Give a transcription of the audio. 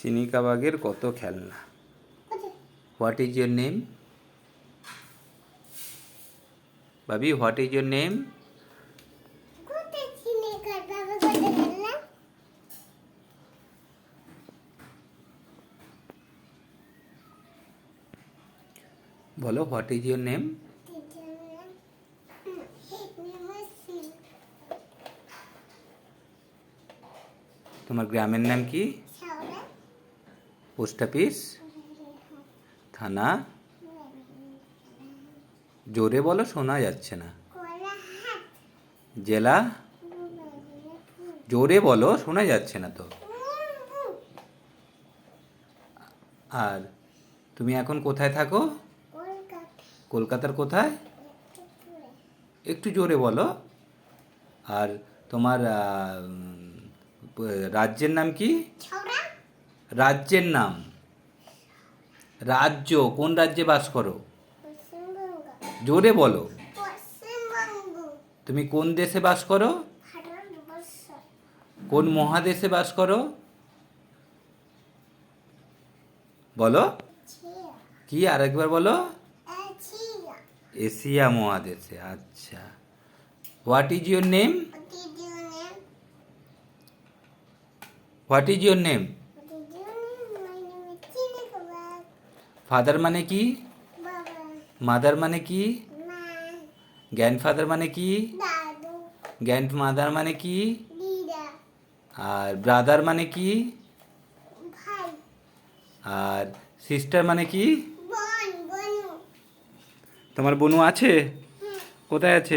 চিনিকা বাঘের কত খেলনা। What is your name? ভাবি, হোয়াট ইজ ইয়োর নেম? বলো, হোয়াট ইজ ইয়োর নেম? তোমার গ্রামের নাম কি? Post office? থানা? জোরে বলো, শোনা যাচ্ছে না। জেলা? জোরে বলো, শোনা যাচ্ছে না তো। আর তুমি এখন কোথায় থাকো? কলকাতার কোথায়? একটু জোরে বলো। আর তোমার রাজ্যের নাম কি? রাজ্যের নাম। রাজ্য, কোন রাজ্যে বাস করো? জোরে বলো। তুমি কোন দেশে বাস করো? কোন মহাদেশে বাস করো? বলো। কি, আরেকবার বলো। এশিয়া মহাদেশে। আচ্ছা। What is your name? What is your name? Father মানে কি? মাদার মানে কি? গ্র্যান্ডফাদার মানে কি? গ্র্যান্ডমাদার মানে কি? আর ব্রাদার মানে কি? আর সিস্টার মানে কি? তোমার বোনু আছে? কোথায় আছে?